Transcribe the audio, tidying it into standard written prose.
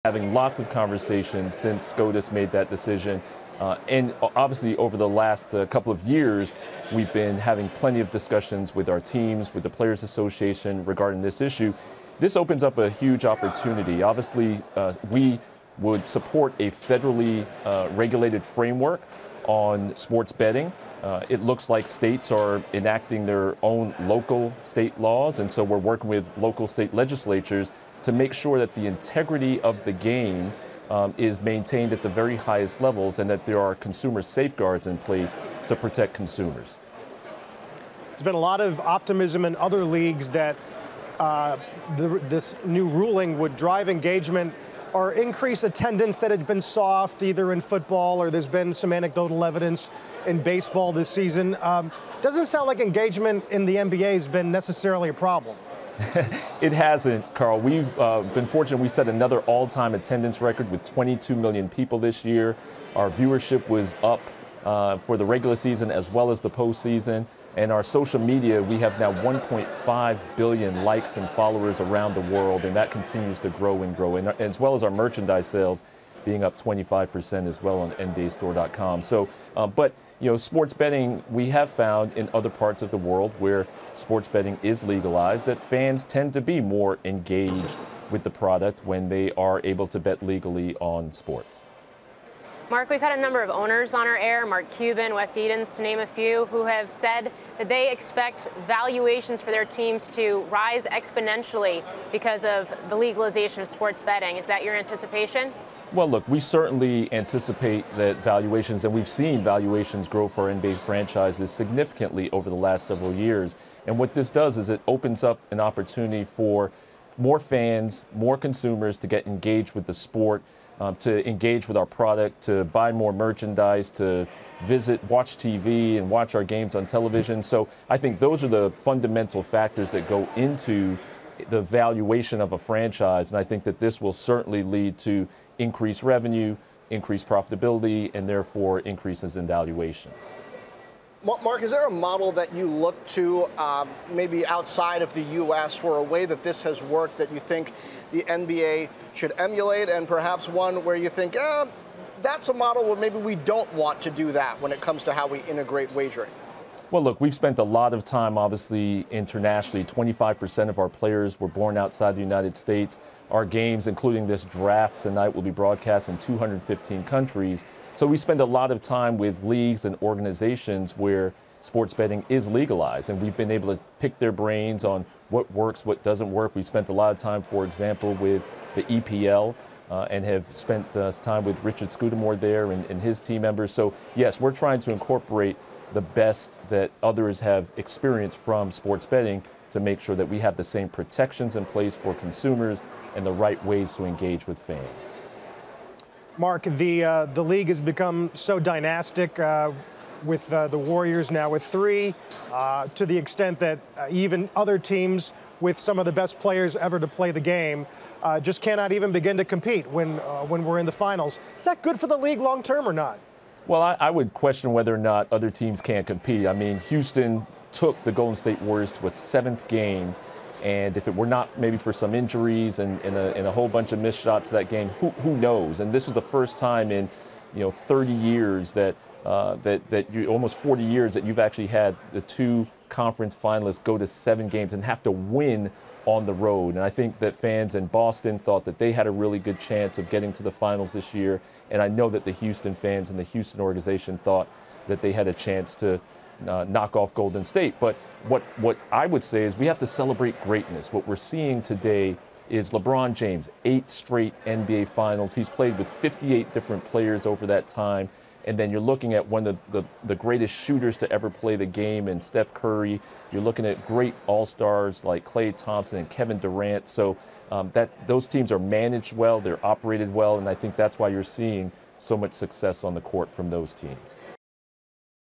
having lots of conversations since SCOTUS made that decision. And obviously, over the last couple of years, we've been having plenty of discussions with our teams, with the Players Association regarding this issue. This opens up a huge opportunity. Obviously, we would support a federally regulated framework on sports betting. It looks like states are enacting their own local state laws, and so we're working with local state legislatures to make sure that the integrity of the game is maintained at the very highest levels and that there are consumer safeguards in place to protect consumers. There's been a lot of optimism in other leagues that this new ruling would drive engagement or increase attendance that had been soft either in football, or there's been some anecdotal evidence in baseball this season. Doesn't sound like engagement in the NBA has been necessarily a problem. It hasn't, Carl. We've been fortunate. We set another all-time attendance record with 22 million people this year. Our viewership was up for the regular season as well as the postseason. And our social media, we have now 1.5 billion likes and followers around the world, and that continues to grow and grow, and as well as our merchandise sales being up 25% as well on NBAstore.com. So, but you know, sports betting, we have found in other parts of the world where sports betting is legalized that fans tend to be more engaged with the product when they are able to bet legally on sports. Mark, we've had a number of owners on our air, Mark Cuban, Wes Edens, to name a few, who have said that they expect valuations for their teams to rise exponentially because of the legalization of sports betting. Is that your anticipation? Well, look, we certainly anticipate that valuations, and we've seen valuations grow for NBA franchises significantly over the last several years. And what this does is it opens up an opportunity for more fans, more consumers to get engaged with the sport, to engage with our product, to buy more merchandise, to visit, watch TV and watch our games on television. So I think those are the fundamental factors that go into the valuation of a franchise. And I think that this will certainly lead to increased revenue, increased profitability, and therefore increases in valuation. Mark, is there a model that you look to maybe outside of the U.S. for a way that this has worked that you think the NBA should emulate, and perhaps one where you think, that's a model where maybe we don't want to do that when it comes to how we integrate wagering? Well, look, we've spent a lot of time, obviously, internationally. 25% of our players were born outside the United States. Our games, including this draft tonight, will be broadcast in 215 countries. So we spend a lot of time with leagues and organizations where sports betting is legalized, and we've been able to pick their brains on what works, what doesn't work. We spent a lot of time, for example, with the EPL and have spent time with Richard Scudamore there and his team members. So, yes, we're trying to incorporate the best that others have experienced from sports betting to make sure that we have the same protections in place for consumers and the right ways to engage with fans. Mark, the league has become so dynastic with the Warriors now with 3, to the extent that even other teams with some of the best players ever to play the game just cannot even begin to compete when we're in the finals. Is that good for the league long term or not? Well, I would question whether or not other teams can't compete. I mean, Houston took the Golden State Warriors to a 7th game. And if it were not maybe for some injuries and a whole bunch of missed shots that game, who knows? And this was the first time in 30 years that almost 40 years that you've actually had the 2 conference finalists go to 7 games and have to win on the road. And I think that fans in Boston thought that they had a really good chance of getting to the finals this year. And I know that the Houston fans and the Houston organization thought that they had a chance to knock off Golden State. But what I would say is we have to celebrate greatness. What we're seeing today is LeBron James, 8 straight NBA finals. He's played with 58 different players over that time. And then you're looking at one of the greatest shooters to ever play the game in Steph Curry. You're looking at great all-stars like Klay Thompson and Kevin Durant. So those teams are managed well, they're operated well, and I think that's why you're seeing so much success on the court from those teams.